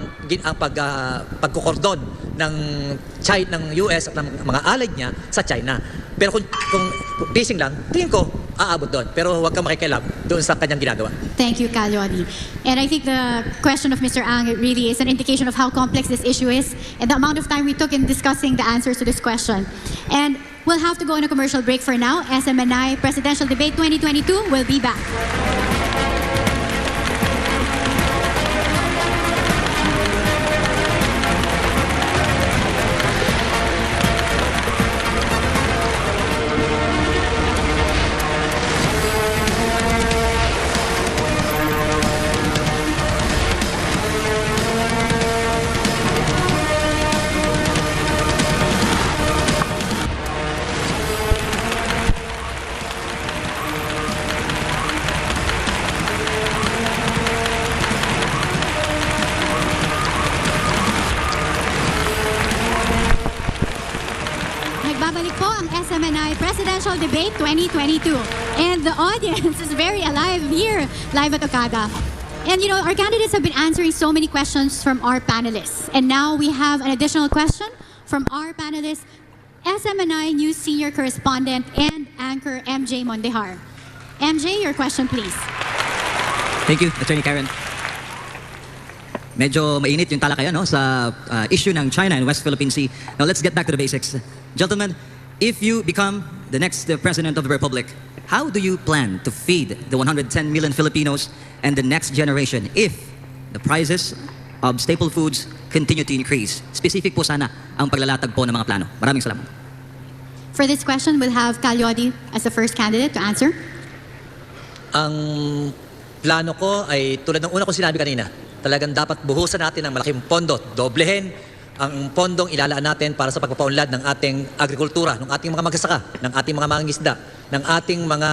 pagkukordon ng US at ng mga allied niya sa China. Pero kung fishing lang, tingin ko aabot doon. Pero huwag kang makikialam doon sa kanyang ginagawa. Thank you, LEODY. And I think the question of Mr. Ang really is an indication of how complex this issue is and the amount of time we took in discussing the answers to this question. And we'll have to go on a commercial break for now. SMNI Presidential Debate 2022 will be back. Nagbabalik po ang SMNI Presidential Debate 2022. And the audience is very alive here, live at Okada. And you know, our candidates have been answering so many questions from our panelists. And now we have an additional question from our panelists, SMNI News Senior Correspondent and Anchor MJ Mondehar. MJ, your question please. Thank you, Attorney Karen. Medyo mainit yung talakayan no, sa issue ng China and West Philippine Sea. Now let's get back to the basics. Gentlemen, if you become the next President of the Republic, how do you plan to feed the 110 million Filipinos and the next generation if the prices of staple foods continue to increase? Specific po sana ang paglalatag po ng mga plano. Maraming salamat. For this question, we'll have LEODY as the first candidate to answer. Ang plano ko ay tulad ng una ko sinabi kanina, talagang dapat buhusan natin ng malaking pondo, doblehin ang pondong ilalaan natin para sa pagpapaunlad ng ating agrikultura, ng ating mga magsasaka, ng ating mga mangingisda, ng ating mga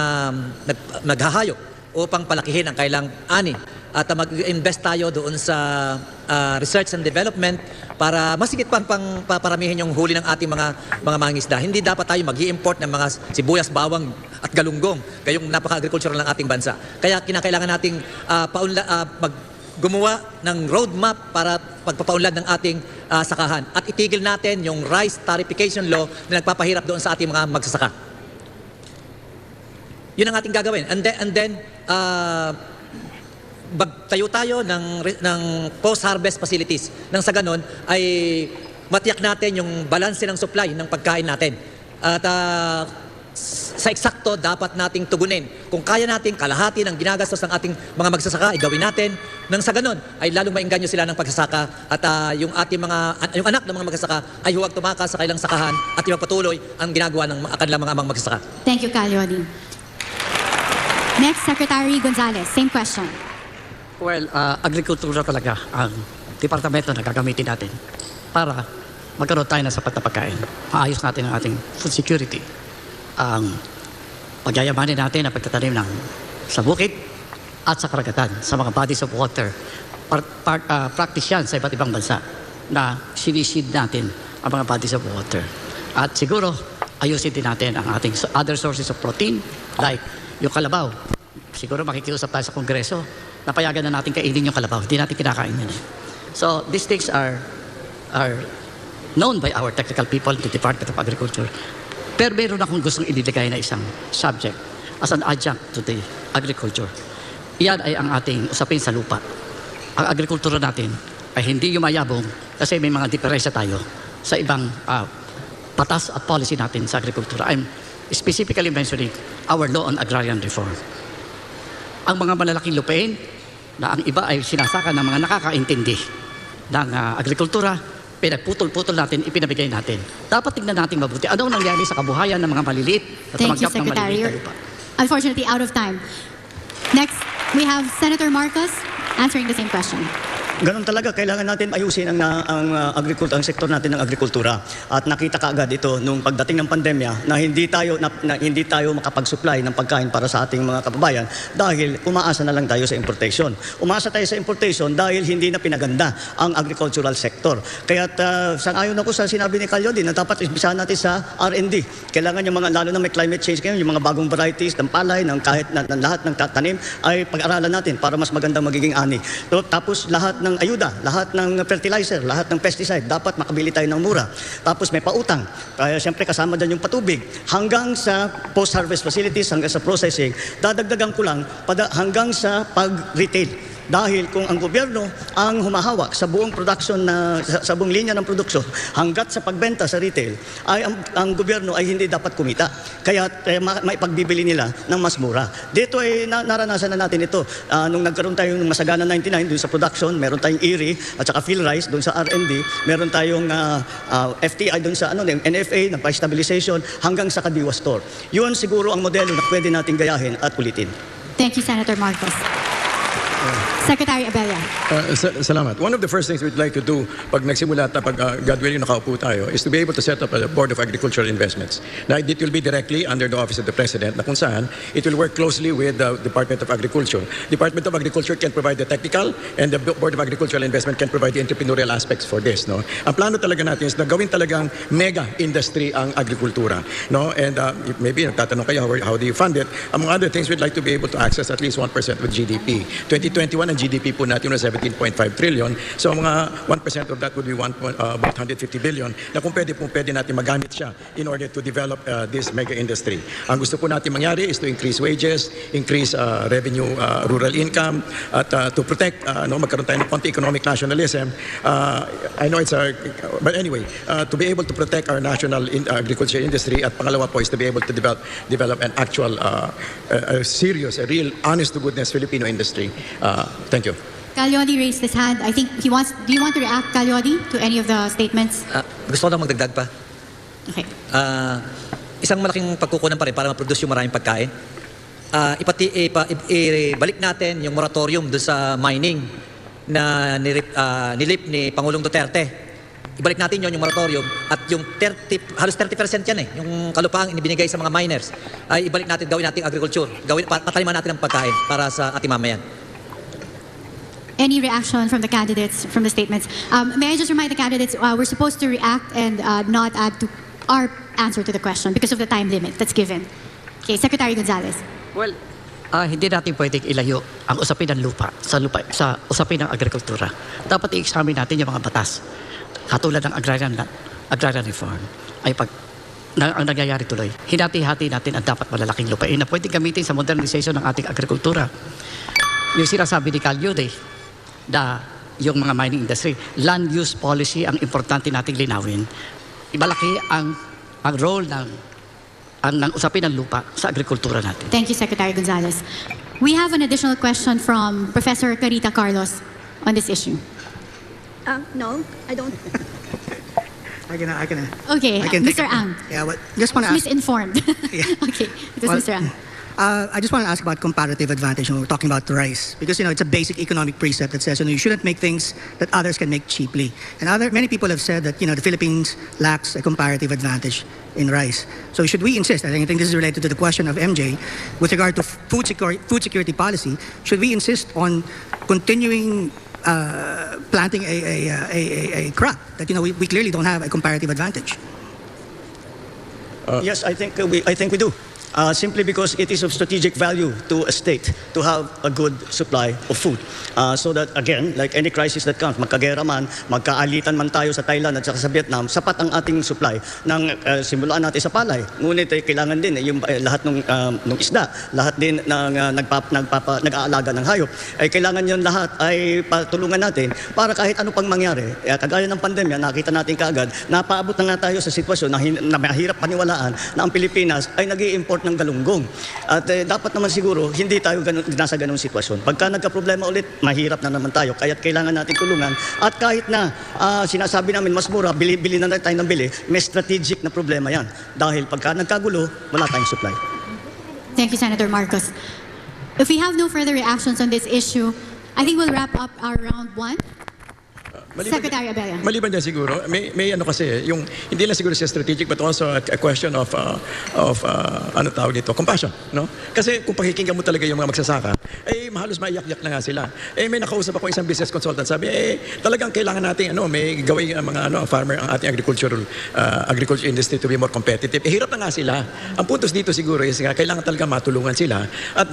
naghahayop upang palakihin ang kailang ani. At mag-invest tayo doon sa research and development para masigit pang paparamihin yung huli ng ating mga mangingisda. Hindi dapat tayo mag-i-import ng mga sibuyas, bawang at galunggong, kayong napaka-agricultural ng ating bansa. Kaya kinakailangan nating gumawa ng roadmap para pagpapaunlad ng ating sakahan at itigil natin yung rice tarification law na nagpapahirap doon sa ating mga magsasaka. Yun ang ating gagawin. And then magtayo tayo ng post-harvest facilities. Nang sa ganon ay matiyak natin yung balanse ng supply ng pagkain natin. At sa eksakto dapat nating tugunin. Kung kaya natin kalahati ng ginagastos ng ating mga magsasaka, ay gawin natin. Nang sa ganon ay lalong maingganyo sila ng pagsasaka at yung anak ng mga magsasaka ay huwag tumakas sa kailang sakahan at ipagpatuloy ang ginagawa ng kanilang mga amang magsasaka. Thank you, LEODY. Next, Secretary Gonzales, same question. Well, agrikultura talaga ang departamento na gagamitin natin para magkaroon tayo ng sapat na pagkain. Maayos natin ang ating food security. Ang pagyayamanin natin ang pagtatanim sa bukid at sa karagatan, sa mga bodies of water. Practice yan sa iba't ibang bansa na sinisid natin ang mga bodies of water. At siguro, ayusin din natin ang ating other sources of protein like yung kalabaw. Siguro makikiusap tayo sa Kongreso, napayagan na natin kainin yung kalabaw. Hindi natin kinakain yan. So, these things are known by our technical people in the Department of Agriculture. Pero meron akong gustong ililagay na isang subject as an adjunct to the agriculture. Iyan ay ang ating usapin sa lupa. Ang agrikultura natin ay hindi yumayabong kasi may mga diferensya tayo sa ibang batas at policy natin sa agrikultura. I'm specifically mentioning our law on agrarian reform. Ang mga malalaking lupain na ang iba ay sinasaka ng mga nakakaintindi ng agrikultura, pinagputol-putol natin, ipinabigay natin. Dapat tingnan natin mabuti. Ano ang nangyari sa kabuhayan ng mga maliliit at Thank you, tumanggap ng Secretary. maliliit na lupa? Unfortunately, out of time. Next, we have Senator Marcos answering the same question. Ganun talaga, kailangan natin ayusin ang sektor natin ng agrikultura. At nakita kaagad ito nung pagdating ng pandemya na hindi tayo makapag-supply ng pagkain para sa ating mga kababayan dahil umaasa na lang tayo sa importation. Umaasa tayo sa importation dahil hindi na pinaganda ang agricultural sector. Kaya sang-ayon ako sa sinabi ni LEODY na dapat ibisahan natin sa R&D. Kailangan yung mga, lalo na may climate change ngayon, yung mga bagong varieties ng palay, ng kahit ng lahat ng tanim ay pag-aralan natin para mas magandang magiging ani. So, tapos lahat ng ayuda, lahat ng fertilizer, lahat ng pesticide, dapat makabili tayo ng mura. Tapos may pautang. Kaya siyempre kasama dyan yung patubig. Hanggang sa post-harvest facilities, hanggang sa processing, dadagdagan ko lang hanggang sa pag-retail. Dahil kung ang gobyerno ang humahawak sa buong production sa buong linya ng produksyon hanggat sa pagbenta sa retail, ay ang gobyerno ay hindi dapat kumita. Kaya may pagbibili nila ng mas mura. Dito ay naranasan na natin ito. Nung nagkaroon tayo ng Masagana 99 doon sa production, meron tayong IRI at saka PhilRice doon sa R&D, meron tayong FTI doon sa NFA na price stabilization hanggang sa Kadiwa store. Yun siguro ang modelo na pwede natin gayahin at ulitin. Thank you, Senator Marcos. Secretary Abella. Salamat. One of the first things we'd like to do pag nagsimula pag God willing nakaupo tayo is to be able to set up a Board of Agricultural Investments. Now, it will be directly under the Office of the President na kung saan it will work closely with the Department of Agriculture. Department of Agriculture can provide the technical and the Board of Agricultural Investment can provide the entrepreneurial aspects for this. No? Ang plano talaga natin is na gawin talagang mega industry ang agrikultura. No? And maybe nagtatanong kayo how do you fund it? Among other things, we'd like to be able to access at least 1% of GDP. 20 2021, ang GDP po natin was 17.5 trillion. So mga 1% of that would be about 150 billion na kung pwede natin magamit siya in order to develop this mega industry. Ang gusto po natin mangyari is to increase wages, increase revenue, rural income, at to protect, magkaroon tayo ng konti economic nationalism. I know it's but anyway, to be able to protect our national agriculture industry, at pangalawa po is to be able to develop an actual, serious, a real, honest-to-goodness Filipino industry. Thank you. Calyodi raised his hand. I think he wants. Do you want to react, Calyodi, to any of the statements? Gusto ko lang magdagdag pa. Okay. Isang malaking pagkukunan pa rin para ma-produce yung maraming pagkain. Ibalik natin yung moratorium doon sa mining na nilip ni Pangulong Duterte. Ibalik natin yung moratorium at yung halos 30% yan yung kalupaang inibinigay sa mga miners ay ibalik natin, gawin natin agriculture. Pataliman natin ang pagkain para sa ating mamayan. Any reaction from the candidates from the statements? May I just remind the candidates, we're supposed to react and not add to our answer to the question because of the time limit that's given. Okay, Secretary Gonzales. Well, hindi natin pwedeng ilayo ang usapin ng lupa sa usapin ng agrikultura. Dapat i-examine natin yung mga batas. Katulad ng agrarian reform ay ang nangyayari tuloy. Hinati-hati natin ang dapat malalaking lupain na pwedeng gamitin sa modernization ng ating agrikultura. Yung sinasabi ni Calyodi na yung mga mining industry, land use policy ang importante nating linawin. Ibalaki ang role ng usapin ng lupa sa agrikultura natin. Thank you, Secretary Gonzales. We have an additional question from Professor Carita Carlos on this issue. No, I don't. I can. Okay, I can Mr. Ang. Yeah, but just want to ask. Misinformed. Yeah. Okay, it was Mr. Ang. I just want to ask about comparative advantage when we're talking about the rice, because it's a basic economic precept that says you shouldn't make things that others can make cheaply. And many people have said that the Philippines lacks a comparative advantage in rice. So should we insist? I think this is related to the question of MJ with regard to food security policy. Should we insist on continuing planting a crop that we clearly don't have a comparative advantage? Yes, I think we do. Simply because it is of strategic value to a state to have a good supply of food. So that, again, like any crisis that comes, magkagera man, magkaalitan man tayo sa Thailand at saka sa Vietnam, sapat ang ating supply ng simulaan natin sa palay. Ngunit kailangan din yung lahat ng isda, lahat din ng nag-aalaga ng hayop, kailangan yon lahat ay patulungan natin para kahit ano pang mangyari. Kagaya ng pandemya, nakita natin kaagad, napaabot na nga tayo sa sitwasyon na mahirap paniwalaan na ang Pilipinas ay nag-i-import ng galunggong. At dapat naman siguro, hindi tayo nasa ganung sitwasyon. Pagka nagka-problema ulit, mahirap na naman tayo. Kaya't kailangan natin tulungan. At kahit na sinasabi namin mas mura, bili na tayo ng bili, may strategic na problema yan. Dahil pagka nagkagulo, wala tayong supply. Thank you, Senator Marcos. If we have no further reactions on this issue, I think we'll wrap up our round 1. Secretary Abella. Maliban dyan siguro, may kasi, yung hindi lang siguro siya strategic but also a question of ano tawag dito, compassion, no? Kasi kung pakikinggan mo talaga yung mga magsasaka, halos maiyak-yak na nga sila. May nakausap ako isang business consultant, sabi, talagang kailangan natin, may gawin ang mga farmer, ang ating agriculture industry to be more competitive. Hirap na nga sila. Ang puntos dito siguro is kailangan talaga matulungan sila. At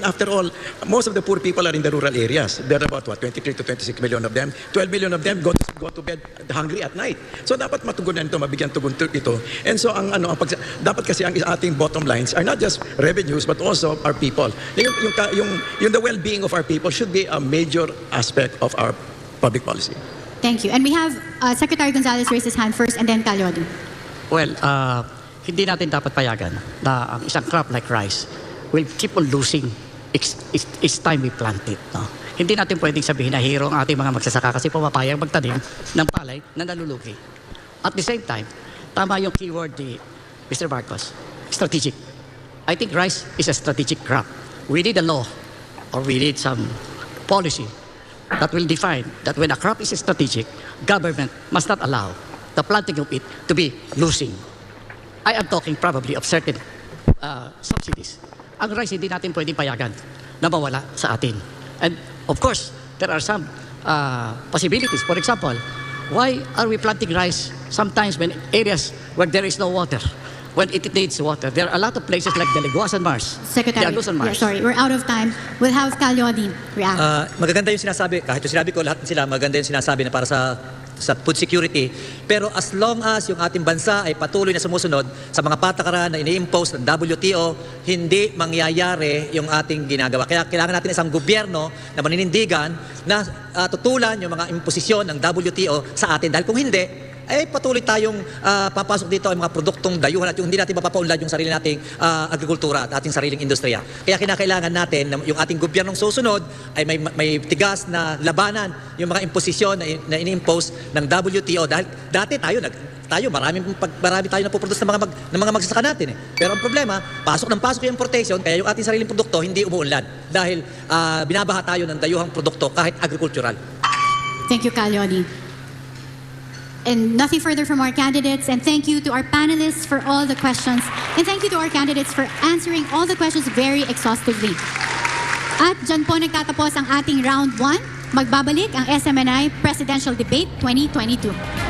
after all, most of the poor people are in the rural areas. There are about 23 to 26 million of them. 12 million of them go to bed hungry at night. So dapat matugunan ito, mabigyan tugon ito. And so dapat kasi ang ating bottom lines are not just revenues but also our people. Yung the well-being of our people should be a major aspect of our public policy. Thank you. And we have Secretary Gonzales raise his hand first and then Calyodi. Well, hindi natin dapat payagan na ang isang crop like rice will keep on losing each time we plant it. No? Hindi natin pwedeng sabihin na hero ang ating mga magsasaka kasi pumapayag magtanim ng palay na nalulugi. At the same time, tama yung keyword ni Mr. Marcos, strategic. I think rice is a strategic crop. We need a law or we need some policy that will define that when a crop is strategic, government must not allow the planting of it to be losing. I am talking probably of certain subsidies. Ang rice hindi natin pwedeng payagan na mawala sa atin. And of course, there are some possibilities. For example, why are we planting rice sometimes when areas where there is no water? when it needs water. There are a lot of places like Deleguas and Mars. Secretary, Lagos and Mars. sorry, we're out of time. We'll have LEODY react. Magaganda yung sinasabi, kahit yung sinabi ko, lahat sila maganda yung sinasabi na para sa food security. Pero as long as yung ating bansa ay patuloy na sumusunod sa mga patakaran na ini-impose ng WTO, hindi mangyayari yung ating ginagawa. Kaya kailangan natin isang gobyerno na maninindigan na tutulan yung mga imposisyon ng WTO sa atin. Dahil kung hindi, ay patuloy tayong papasok dito ang mga produktong dayuhan at yung hindi natin mapapaunlad yung sarili nating agrikultura at ating sariling industriya. Kaya kinakailangan natin na yung ating gobyernong susunod ay may tigas na labanan yung mga imposisyon na ini-impose ng WTO. Dahil dati marami tayo napoproduce ng mga magsasaka natin eh. Pero ang problema, pasok yung importation, kaya yung ating sariling produkto hindi umuunlad dahil binabaha tayo ng dayuhang produkto kahit agricultural. Thank you, LEODY. And nothing further from our candidates. And thank you to our panelists for all the questions. And thank you to our candidates for answering all the questions very exhaustively. At dyan po nagtatapos ang ating round 1. Magbabalik ang SMNI Presidential Debate 2022.